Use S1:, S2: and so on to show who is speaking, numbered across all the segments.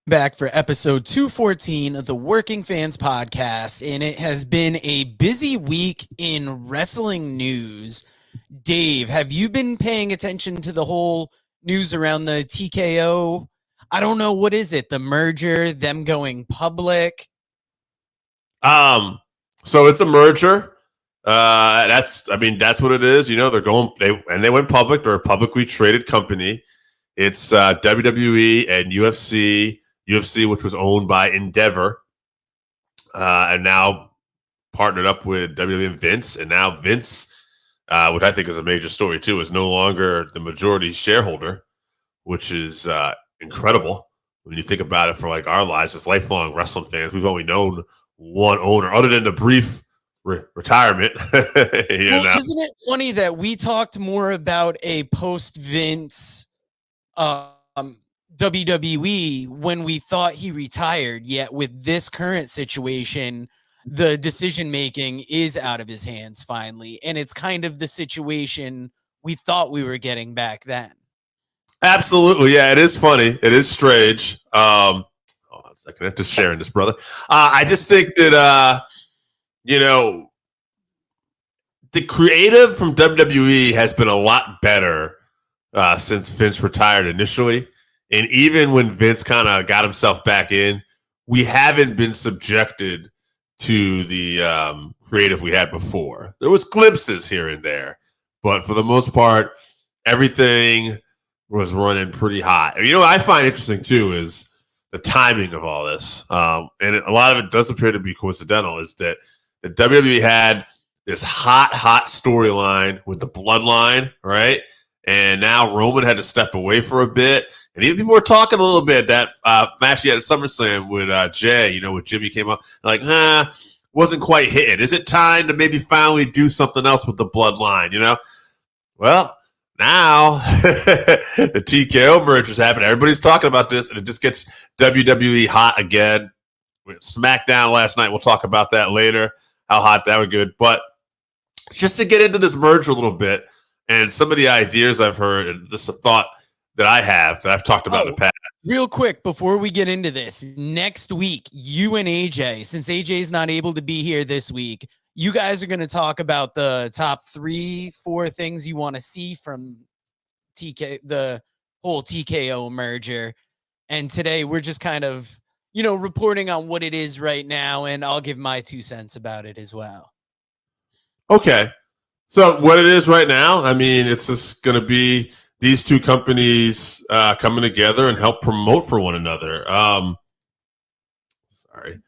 S1: Back for episode 214 of the Working Fans Podcast, and it has been a busy week in wrestling news. Dave, have you been paying attention to the whole news around the TKO? I don't know, what is it? The merger, them going public?
S2: So it's a merger. That's what it is. You know, they went public. They're a publicly traded company. It's WWE and UFC, which was owned by Endeavor, and now partnered up with WWE and Vince. And now Vince, which I think is a major story too, is no longer the majority shareholder, which is incredible when you think about it. For like our lives as lifelong wrestling fans, we've only known one owner, other than the brief retirement.
S1: Isn't it funny that we talked more about a post-Vince WWE when we thought he retired, yet with this current situation, the decision making is out of his hands finally, and it's kind of the situation we thought we were getting back then.
S2: Absolutely, yeah, it is funny. It is strange. Hold on a second, I'm just sharing this, brother. I just think that the creative from WWE has been a lot better since Vince retired initially. And even when Vince kind of got himself back in, we haven't been subjected to the creative we had before. There was glimpses here and there, but for the most part, everything was running pretty hot. And what I find interesting too is the timing of all this. And a lot of it does appear to be coincidental, is that the WWE had this hot storyline with the bloodline, right? And now Roman had to step away for a bit. And even people were talking a little bit that match he had at SummerSlam with Jay, with Jimmy came up, like, wasn't quite hitting. Is it time to maybe finally do something else with the bloodline, Well, now the TKO merger's happened. Everybody's talking about this, and it just gets WWE hot again. SmackDown last night, we'll talk about that later, how hot that was good. But just to get into this merger a little bit, and some of the ideas I've heard, and just a thought that I have that I've talked about in the past.
S1: Real quick, before we get into this, next week, you and AJ, since AJ's not able to be here this week, you guys are going to talk about the top 3-4 things you want to see from the whole TKO merger. And today we're just kind of, reporting on what it is right now, and I'll give my 2 cents about it as well.
S2: Okay. So what it is right now, it's just going to be these two companies coming together and help promote for one another. Sorry,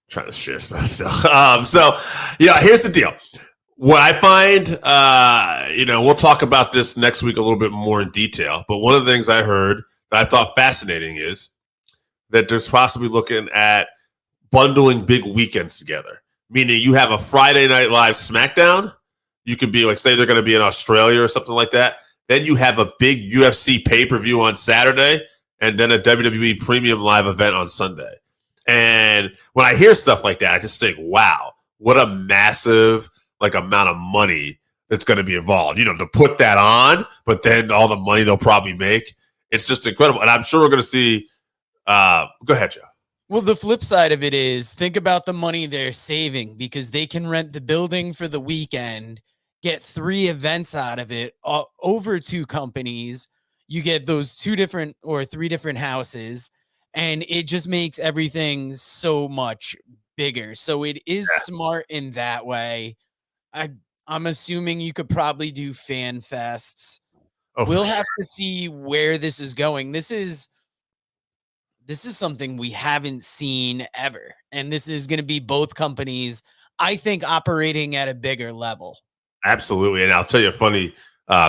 S2: trying to share stuff still. Here's the deal. What I find, we'll talk about this next week a little bit more in detail. But one of the things I heard that I thought fascinating is that there's possibly looking at bundling big weekends together. Meaning you have a Friday Night Live SmackDown. You could be like, say they're going to be in Australia or something like that. Then you have a big UFC pay-per-view on Saturday, and then a WWE premium live event on Sunday. And when I hear stuff like that, I just think, wow, what a massive amount of money that's going to be involved, to put that on, but then all the money they'll probably make. It's just incredible. And I'm sure we're going to see, go ahead, Joe.
S1: Well, the flip side of it is, think about the money they're saving, because they can rent the building for the weekend, get 3 events out of it over 2 companies. You get those 2 different or 3 different houses, and it just makes everything so much bigger. So it is smart in that way. I'm assuming you could probably do fan fests. We'll have to see where this is going. This is something we haven't seen ever. And this is going to be both companies, I think, operating at a bigger level.
S2: Absolutely. And I'll tell you a funny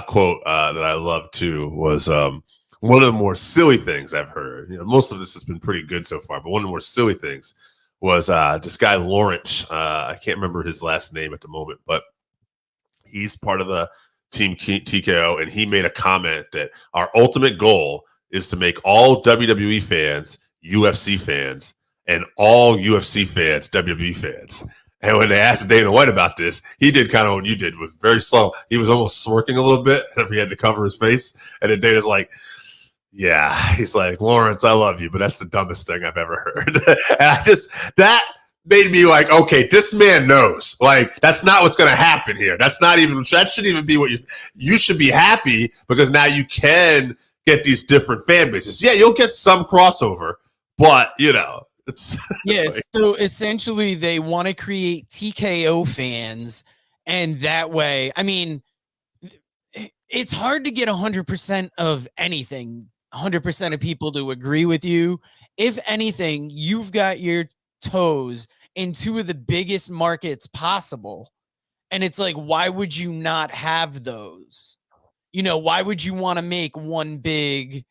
S2: quote that I love too was one of the more silly things I've heard. Most of this has been pretty good so far, but one of the more silly things was this guy Lawrence. I can't remember his last name at the moment, but he's part of the team TKO, and he made a comment that our ultimate goal is to make all WWE fans UFC fans and all UFC fans WWE fans. And when they asked Dana White about this, he did kind of what you did, was very slow. He was almost smirking a little bit. He had to cover his face. And then Dana's like, Yeah, he's like, Lawrence, I love you, but that's the dumbest thing I've ever heard. And that made me like, okay, this man knows. Like, that's not what's going to happen here. That shouldn't even be what you should be happy because now you can get these different fan bases. Yeah, you'll get some crossover, but it's
S1: Yes. Like, so essentially they want to create TKO fans. And that way, I mean, it's hard to get 100% of anything, 100% of people to agree with you. If anything, you've got your toes in two of the biggest markets possible. And it's like, why would you not have those? Why would you want to make one big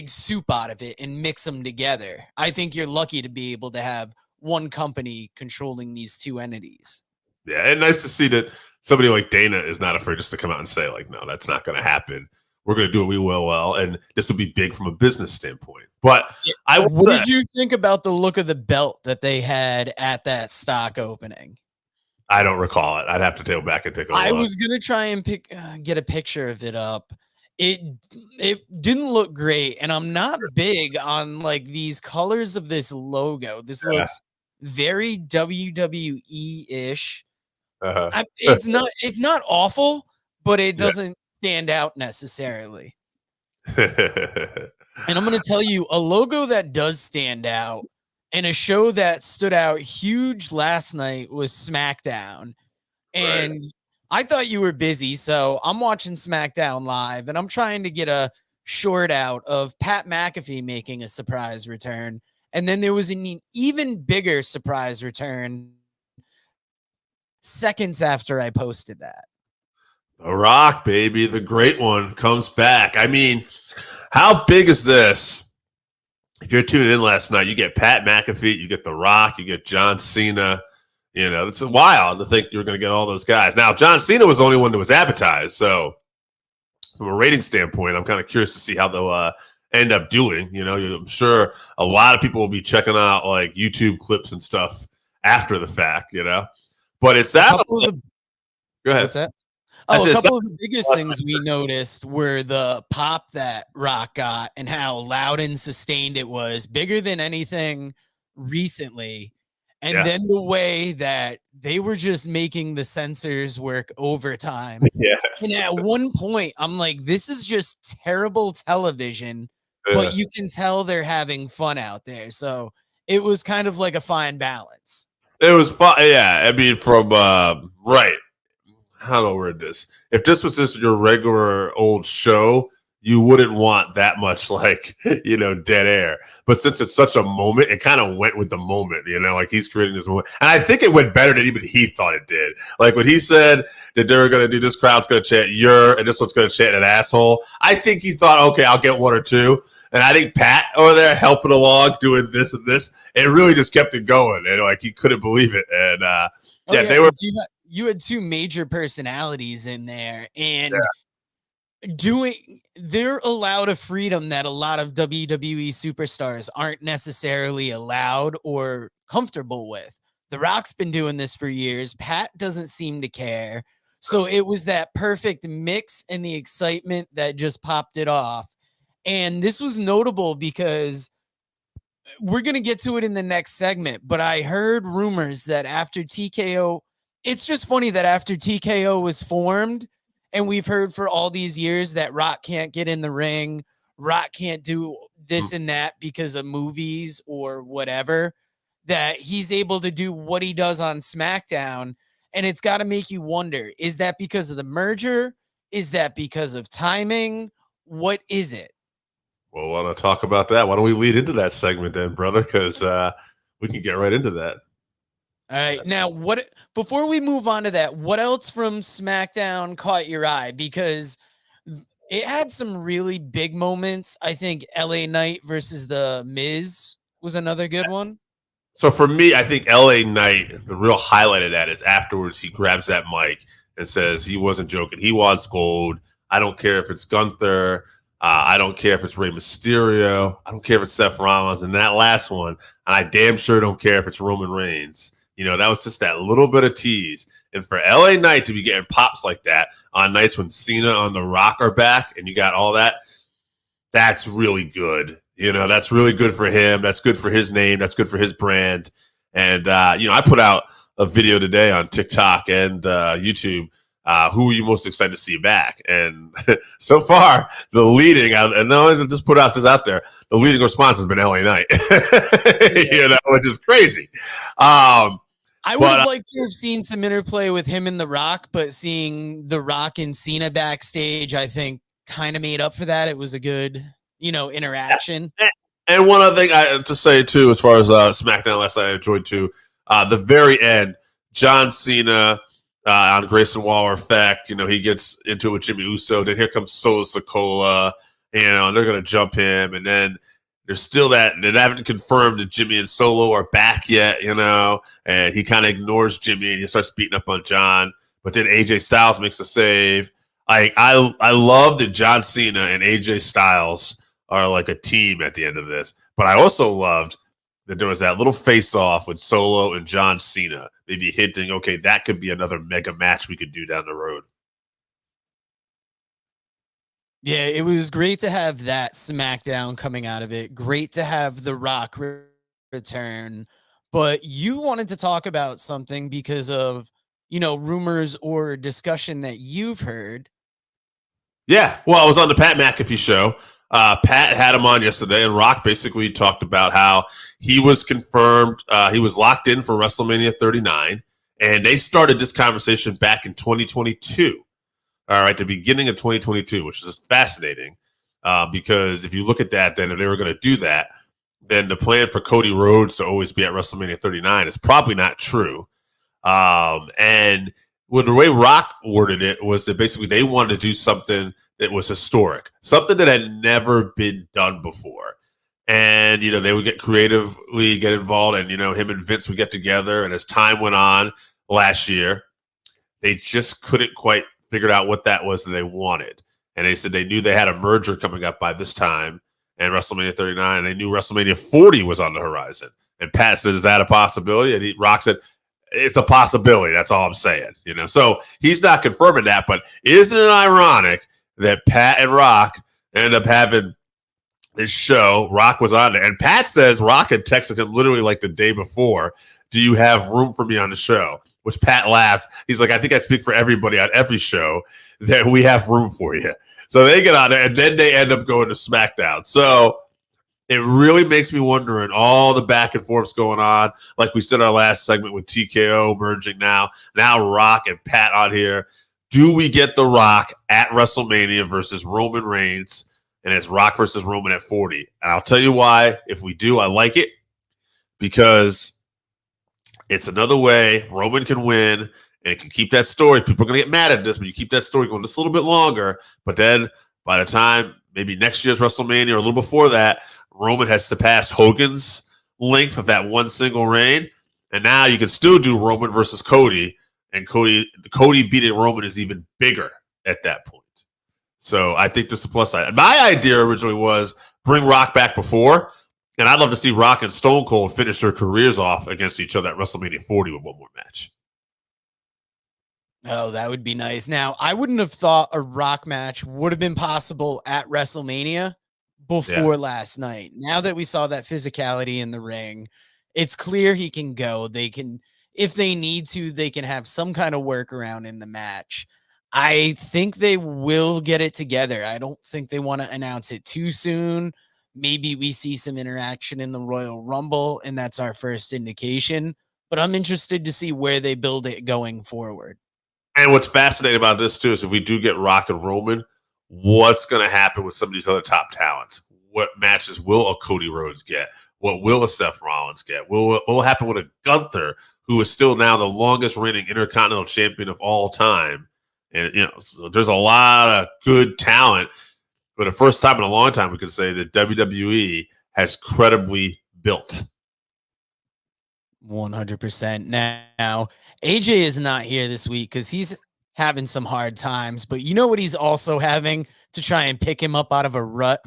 S1: soup out of it and mix them together? I think you're lucky to be able to have one company controlling these two entities.
S2: Yeah, and nice to see that somebody like Dana is not afraid just to come out and say, like, no, that's not going to happen. We're going to do what we will well, and this will be big from a business standpoint. But
S1: what did you think about the look of the belt that they had at that stock opening?
S2: I don't recall it. I'd have to go back and take a look.
S1: I was going to try and get a picture of it up. It didn't look great, and I'm not big on like these colors of this logo. This looks very WWE-ish. It's not awful, but it doesn't stand out necessarily. And I'm going to tell you, a logo that does stand out and a show that stood out huge last night was SmackDown. And I thought you were busy, so I'm watching SmackDown live, and I'm trying to get a short out of Pat McAfee making a surprise return. And then there was an even bigger surprise return seconds after I posted that.
S2: The Rock, baby, the great one, comes back. I mean, how big is this? If you're tuning in last night, you get Pat McAfee, you get The Rock, you get John Cena. It's wild to think you were going to get all those guys. Now, John Cena was the only one that was advertised. So from a rating standpoint, I'm kind of curious to see how they'll end up doing. I'm sure a lot of people will be checking out like YouTube clips and stuff after the fact, But it's that.
S1: Go ahead. What's that? A couple of the biggest things we noticed were the pop that Rock got and how loud and sustained it was, bigger than anything recently. And then the way that they were just making the censors work overtime.
S2: Yes.
S1: And at one point, I'm like, this is just terrible television, but you can tell they're having fun out there. So it was kind of like a fine balance.
S2: It was fun. Yeah. I mean, from, right. How do I word this? If this was just your regular old show, you wouldn't want that much like, dead air. But since it's such a moment, it kind of went with the moment, like he's creating this moment. And I think it went better than even he thought it did. Like when he said that they were going to do this crowd's going to chant and this one's going to chant an asshole. I think he thought, okay, I'll get one or two. And I think Pat over there helping along, doing this and this, it really just kept it going. And like he couldn't believe it. And they were.
S1: You had two major personalities in there, and they're allowed a freedom that a lot of WWE superstars aren't necessarily allowed or comfortable with. The Rock's been doing this for years. Pat doesn't seem to care. So it was that perfect mix and the excitement that just popped it off. And this was notable because we're going to get to it in the next segment, but I heard rumors that after TKO, it's just funny that after TKO was formed, and we've heard for all these years that Rock can't get in the ring, Rock can't do this and that because of movies or whatever, that he's able to do what he does on SmackDown. And it's got to make you wonder, is that because of the merger? Is that because of timing? What is it?
S2: Well, I want to talk about that. Why don't we lead into that segment then, brother? Because we can get right into that.
S1: All right. Now, before we move on to that, what else from SmackDown caught your eye? Because it had some really big moments. I think LA Knight versus The Miz was another good one.
S2: So for me, I think LA Knight, the real highlight of that is afterwards he grabs that mic and says he wasn't joking. He wants gold. I don't care if it's Gunther. I don't care if it's Rey Mysterio. I don't care if it's Seth Rollins. And that last one, and I damn sure don't care if it's Roman Reigns. That was just that little bit of tease. And for LA Knight to be getting pops like that on nights when Cena and The Rock are back and you got all that, that's really good. That's really good for him. That's good for his name. That's good for his brand. And, I put out a video today on TikTok and YouTube. Who are you most excited to see back? And so far, the leading, and I'll just put this out there, the leading response has been LA Knight, which is crazy.
S1: I would have liked to have seen some interplay with him and The Rock, but seeing The Rock and Cena backstage, I think kind of made up for that. It was a good, interaction.
S2: And one other thing to say too, as far as SmackDown last night, I enjoyed too. The very end, John Cena on Grayson Waller effect. He gets into it with Jimmy Uso. Then here comes Solo Sikoa. And they're gonna jump him, and then there's still that they haven't confirmed that Jimmy and Solo are back yet. And he kind of ignores Jimmy and he starts beating up on John. But then AJ Styles makes a save. I love that John Cena and AJ Styles are like a team at the end of this. But I also loved that there was that little face-off with Solo and John Cena, maybe hinting, okay, that could be another mega match we could do down the road.
S1: Yeah, it was great to have that SmackDown coming out of it. Great to have The Rock return. But you wanted to talk about something because of, rumors or discussion that you've heard.
S2: Yeah, well, I was on the Pat McAfee show. Pat had him on yesterday, and Rock basically talked about how he was confirmed. He was locked in for WrestleMania 39, and they started this conversation back in 2022. All right, the beginning of 2022, which is fascinating because if you look at that, then if they were going to do that, then the plan for Cody Rhodes to always be at WrestleMania 39 is probably not true. And the way Rock worded it was that basically they wanted to do something that was historic, something that had never been done before. And, they would get creatively get involved, and, him and Vince would get together. And as time went on last year, they just couldn't quite figure out what that was that they wanted. And they said they knew they had a merger coming up by this time and WrestleMania 39, and they knew WrestleMania 40 was on the horizon. And Pat said, is that a possibility? And Rock said, it's a possibility. That's all I'm saying. So he's not confirming that, but isn't it ironic that Pat and Rock end up having this show? Rock was on there, and Pat says Rock had texted him literally like the day before, do you have room for me on the show? Which Pat laughs. He's like, I think I speak for everybody on every show that we have room for you. So they get on there, and then they end up going to SmackDown. So it really makes me wonder, and all the back and forths going on, like we said in our last segment with TKO merging now Rock and Pat on here. Do we get The Rock at WrestleMania versus Roman Reigns? And it's Rock versus Roman at 40. And I'll tell you why. If we do, I like it because it's another way Roman can win, and it can keep that story. People are going to get mad at this, but you keep that story going just a little bit longer. But then by the time maybe next year's WrestleMania or a little before that, Roman has surpassed Hogan's length of that one single reign. And now you can still do Roman versus Cody, and Cody beating Roman is even bigger at that point. So I think there's a plus side. My idea originally was bring Rock back before, and I'd love to see Rock and Stone Cold finish their careers off against each other at WrestleMania 40 with one more match.
S1: Oh, that would be nice. Now, I wouldn't have thought a Rock match would have been possible at WrestleMania before last night. Now that we saw that physicality in the ring, it's clear he can go. They can, if they need to, they can have some kind of workaround in the match. I think they will get it together. I don't think they want to announce it too soon. Maybe we see some interaction in the Royal Rumble, and that's our first indication. But I'm interested to see where they build it going forward.
S2: And what's fascinating about this, too, is if we do get Rock and Roman, what's going to happen with some of these other top talents? What matches will a Cody Rhodes get? What will a Seth Rollins get? What will happen with a Gunther, who is still now the longest reigning Intercontinental Champion of all time? And, so there's a lot of good talent. For the first time in a long time, we could say that WWE has credibly built.
S1: 100%. Now, AJ is not here this week because he's having some hard times, but you know what he's also having to try and pick him up out of a rut?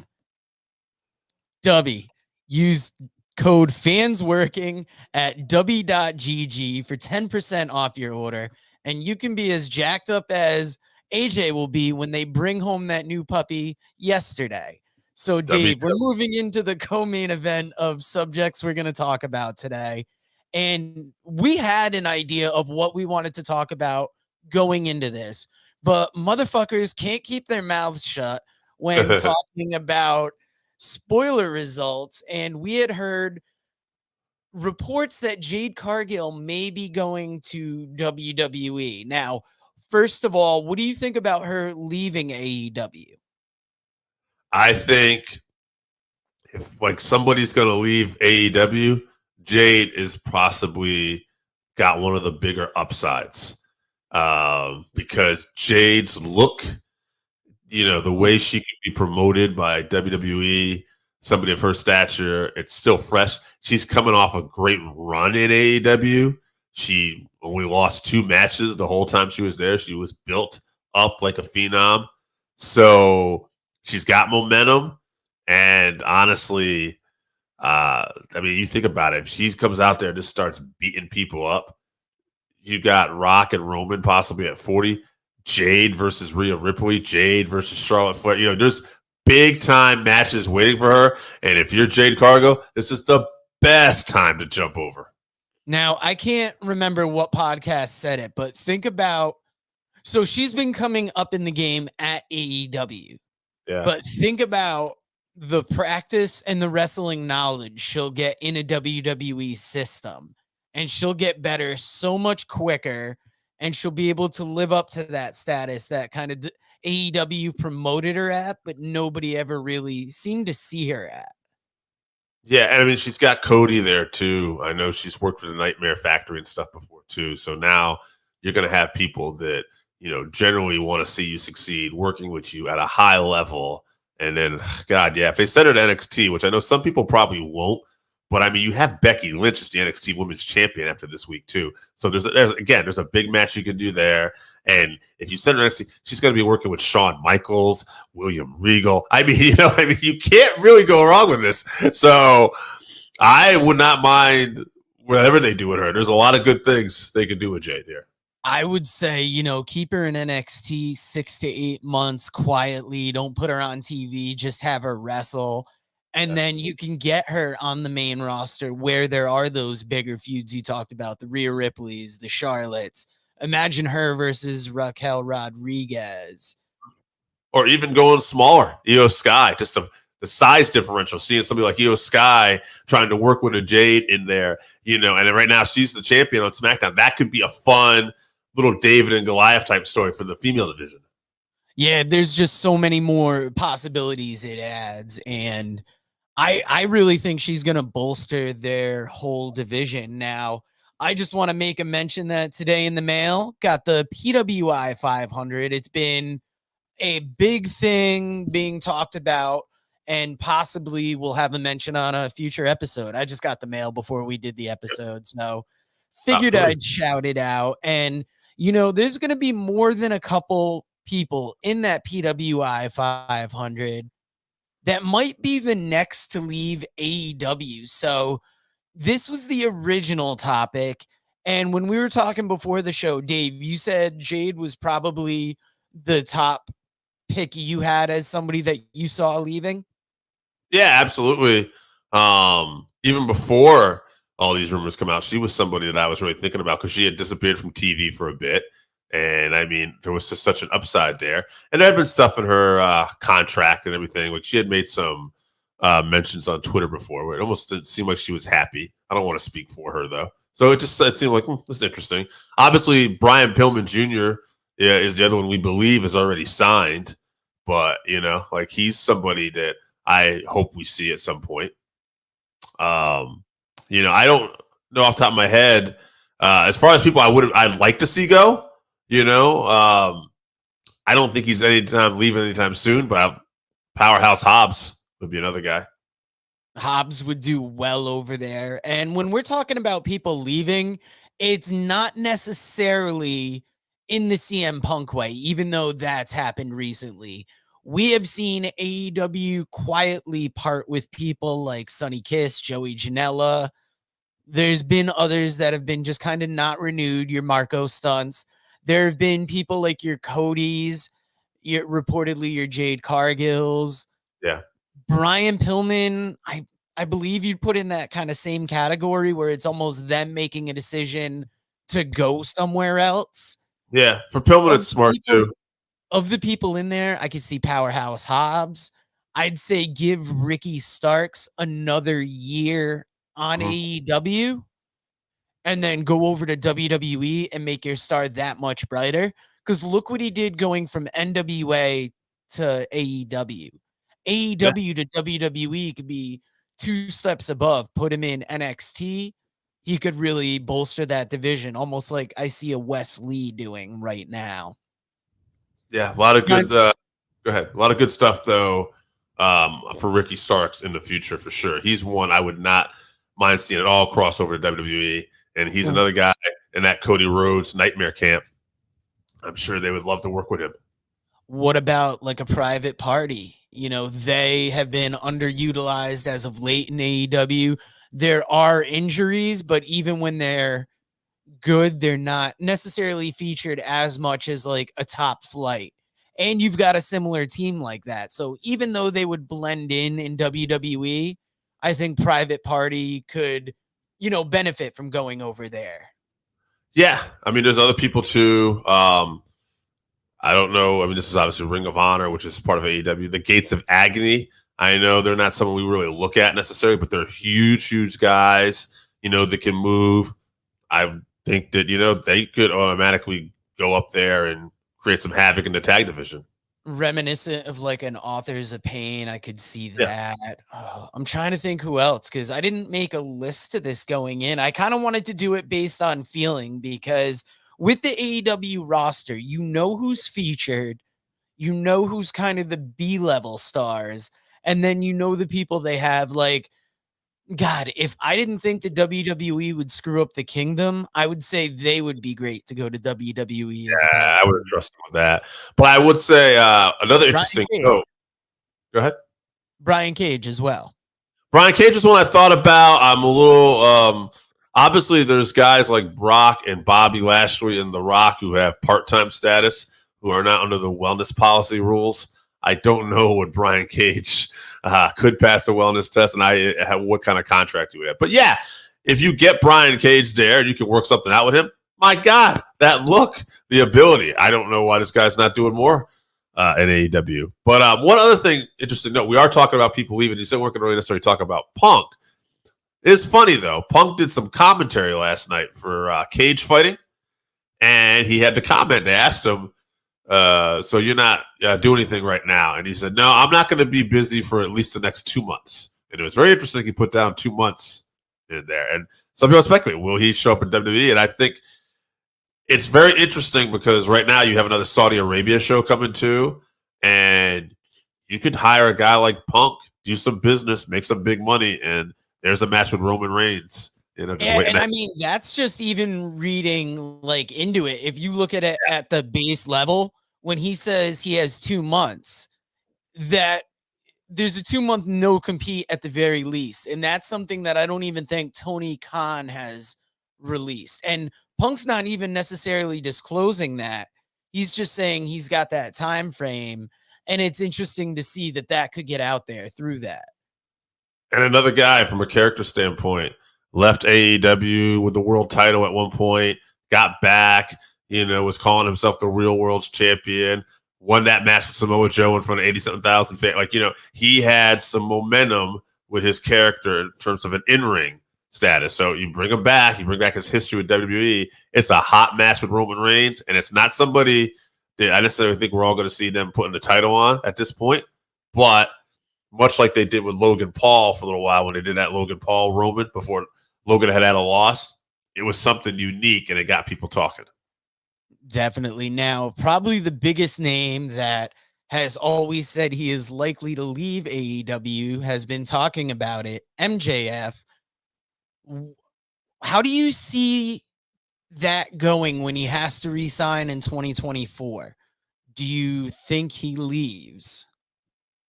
S1: Dubby. Use code FANSWORKING at dubby.gg for 10% off your order, and you can be as jacked up as AJ will be when they bring home that new puppy yesterday. So,
S2: I mean,
S1: Dave, we're moving into the co-main event of subjects we're going to talk about today. And we had an idea of what we wanted to talk about going into this, but motherfuckers can't keep their mouths shut when talking about spoiler results. And we had heard reports that Jade Cargill may be going to WWE. Now, first of all, what do you think about her leaving AEW?
S2: I think if like somebody's going to leave AEW, Jade is possibly got one of the bigger upsides because Jade's look, the way she could be promoted by WWE, somebody of her stature, it's still fresh. She's coming off a great run in AEW. She only lost 2 matches the whole time she was there. She was built up like a phenom. So she's got momentum. And honestly, you think about it. If she comes out there and just starts beating people up, you got Rock and Roman possibly at 40. Jade versus Rhea Ripley, Jade versus Charlotte Flair. There's big time matches waiting for her. And if you're Jade Cargill, this is the best time to jump over.
S1: Now, I can't remember what podcast said it, but think about, so she's been coming up in the game at AEW.
S2: Yeah.
S1: But think about the practice and the wrestling knowledge she'll get in a WWE system, and she'll get better so much quicker, and she'll be able to live up to that status that kind of AEW promoted her at, but nobody ever really seemed to see her at.
S2: Yeah, and I mean, she's got Cody there too. I know she's worked with the Nightmare Factory and stuff before too. So now you're going to have people that, generally want to see you succeed working with you at a high level. And then, God, yeah, if they send her to NXT, which I know some people probably won't, but I mean, you have Becky Lynch as the NXT Women's Champion after this week too. So there's a big match you can do there. And if you send her NXT, she's going to be working with Shawn Michaels, William Regal. I mean, you can't really go wrong with this. So I would not mind whatever they do with her. There's a lot of good things they can do with Jade here.
S1: I would say, keep her in NXT 6 to 8 months quietly. Don't put her on TV. Just have her wrestle. And then you can get her on the main roster where there are those bigger feuds you talked about, the Rhea Ripleys, the Charlottes. Imagine her versus Raquel Rodriguez.
S2: Or even going smaller, Io Sky, just the size differential, seeing somebody like Io Sky trying to work with a Jade in there, and right now she's the champion on SmackDown. That could be a fun little David and Goliath type story for the female division.
S1: Yeah, there's just so many more possibilities it adds. And I really think she's going to bolster their whole division. Now, I just want to make a mention that today in the mail, got the PWI 500. It's been a big thing being talked about, and possibly we'll have a mention on a future episode. I just got the mail before we did the episode, so figured I'd shout it out. And, there's going to be more than a couple people in that PWI 500 that might be the next to leave AEW. So this was the original topic. And when we were talking before the show, Dave, you said Jade was probably the top pick you had as somebody that you saw leaving.
S2: Yeah, absolutely. Even before all these rumors come out, she was somebody that I was really thinking about because she had disappeared from TV for a bit. And I mean, there was just such an upside there. And there had been stuff in her contract and everything. Like she had made some mentions on Twitter before where it almost didn't seem like she was happy. I don't want to speak for her though. So it seemed like this is interesting. Obviously, Brian Pillman Jr. Is the other one we believe is already signed. But, he's somebody that I hope we see at some point. I don't know off the top of my head. As far as people I'd like to see go, I don't think he's leaving anytime soon, but Powerhouse Hobbs would be another guy.
S1: Hobbs would do well over there. And when we're talking about people leaving, it's not necessarily in the CM Punk way, even though that's happened recently. We have seen AEW quietly part with people like Sonny Kiss, Joey Janela. There's been others that have been just kind of not renewed, your Marco Stunts. There have been people like your Codys, reportedly your Jade Cargills.
S2: Yeah.
S1: Brian Pillman, I believe you'd put in that kind of same category where it's almost them making a decision to go somewhere else.
S2: Yeah, for Pillman,
S1: Of
S2: it's
S1: the
S2: smart
S1: people
S2: too.
S1: of the people in there, I could see Powerhouse Hobbs. I'd say give Ricky Starks another year on
S2: Mhm.
S1: AEW and then go over to WWE and make your star that much brighter. Because look what he did going from NWA to AEW.
S2: Yeah,
S1: AEW to WWE could be 2 steps above. Put him in NXT. He could really bolster that division, almost like I see a Wes Lee doing right now.
S2: yeah, a lot of
S1: Now,
S2: good. Go ahead. A lot of good stuff though for Ricky Starks in the future for sure. He's one I would not mind seeing it all cross over to WWE, and he's another guy in that Cody Rhodes nightmare camp. I'm sure they would love to work with him.
S1: what about like a private party? You know, they have been underutilized as of late in AEW. There are injuries, but even when they're good, they're not necessarily featured as much as like a top flight. And you've got a similar team like that. So even though they would blend in WWE, I think Private Party could, benefit from going over there.
S2: Yeah, I mean, there's other people too. I don't know. I mean, this is obviously Ring of Honor, which is part of AEW. The Gates of Agony. I know they're not someone we really look at necessarily, but they're huge guys. That can move. I think that they could automatically go up there and create some havoc in the tag division.
S1: Reminiscent of like an Authors of Pain, I could see
S2: Yeah,
S1: that. Oh, I'm trying to think who else because I didn't make a list to this going in. I kind of wanted to do it based on feeling because with the AEW roster, you know who's featured, you know who's kind of the B-level stars, and then you know the people they have. Like, God, if I didn't think the WWE would screw up the Kingdom, I would say they would be great to go to WWE as a
S2: I would
S1: pay-per-view.
S2: trust him with that. But I would say another
S1: Brian
S2: interesting
S1: Cage,
S2: note. Go ahead.
S1: Brian Cage as well.
S2: Brian Cage is one I thought about. I'm a little obviously there's guys like Brock and Bobby Lashley and The Rock who have part-time status who are not under the wellness policy rules. I don't know what Brian Cage could pass the wellness test and what kind of contract he would have. But yeah, if you get Brian Cage there and you can work something out with him, my God, that look, the ability. I don't know why this guy's not doing more in AEW. But one other thing, interesting note, we are talking about people leaving. You said we're going to really necessarily talk about Punk. It's funny, though. Punk did some commentary last night for Cage Fighting, and he had to comment. They asked him, so you're not doing anything right now? And he said, no, I'm not going to be busy for at least the next 2 months. And it was very interesting. He put down 2 months in there. And some people speculate, will he show up in WWE? And I think it's very interesting because right now you have another Saudi Arabia show coming too, and you could hire a guy like Punk, do some business, make some big money, and there's a match with Roman Reigns. Just waiting.
S1: And I mean, that's just even reading like into it. If you look at it at the base level, when he says he has 2 months, that there's a 2-month no compete at the very least. And that's something that I don't even think Tony Khan has released. And Punk's not even necessarily disclosing that. He's just saying he's got that time frame. And it's interesting to see that could get out there through that.
S2: And another guy from a character standpoint left AEW with the world title at one point, got back, was calling himself the real world's champion, won that match with Samoa Joe in front of 87,000 fans. Like, he had some momentum with his character in terms of an in-ring status. So you bring him back, you bring back his history with WWE. It's a hot match with Roman Reigns, and it's not somebody that I necessarily think we're all going to see them putting the title on at this point. But much like they did with Logan Paul for a little while when they did that Logan Paul Roman before Logan had a loss, it was something unique and it got people talking.
S1: Definitely. Now, probably the biggest name that has always said he is likely to leave AEW has been talking about it, MJF. How do you see that going when he has to resign in 2024? Do you think he leaves?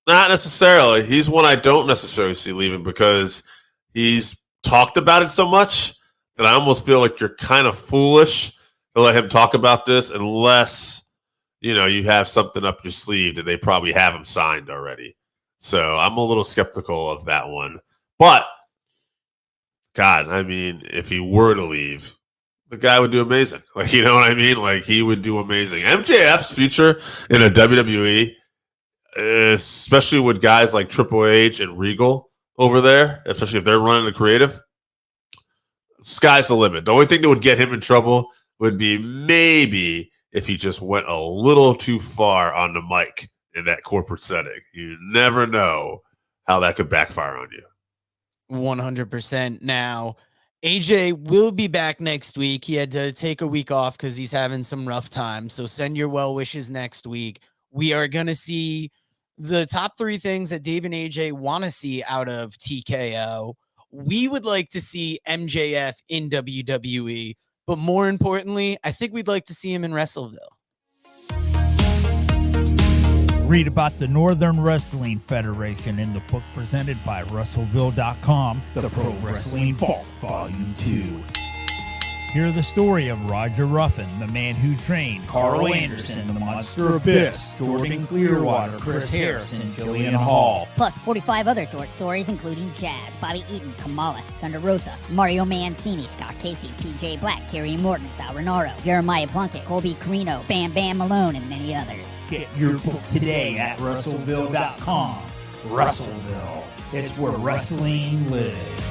S2: Not necessarily. He's one I don't necessarily see leaving because he's talked about it so much that I almost feel like you're kind of foolish to let him talk about this unless, you have something up your sleeve that they probably have him signed already. So I'm a little skeptical of that one. But, God, I mean, if he were to leave, the guy would do amazing. Like, you know what I mean? Like, he would do amazing. MJF's future in a WWE, especially with guys like Triple H and Regal over there, especially if they're running the creative, sky's the limit. The only thing that would get him in trouble would be maybe if he just went a little too far on the mic in that corporate setting. You never know how that could backfire on you.
S1: 100%. Now, AJ will be back next week. He had to take a week off because he's having some rough times. So send your well wishes next week. We are going to see the top 3 things that Dave and AJ want to see out of TKO. We would like to see MJF in WWE, but more importantly, I think we'd like to see him in Wrestleville.
S3: Read about the Northern Wrestling Federation in the book presented by Russellville.com, The Pro Wrestling Vault, Volume 2. Hear the story of Roger Ruffin, the man who trained Carl Anderson, the Monster Abyss, Jordan Clearwater, Chris Harrison, Jillian Hall.
S4: Plus 45 other short stories including Jazz, Bobby Eaton, Kamala, Thunder Rosa, Mario Mancini, Scott Casey, PJ Black, Kerry Morton, Sal Renaro, Jeremiah Plunkett, Colby Carino, Bam Bam Malone, and many others.
S3: Get your book today at Russellville.com. Russellville. It's where wrestling lives.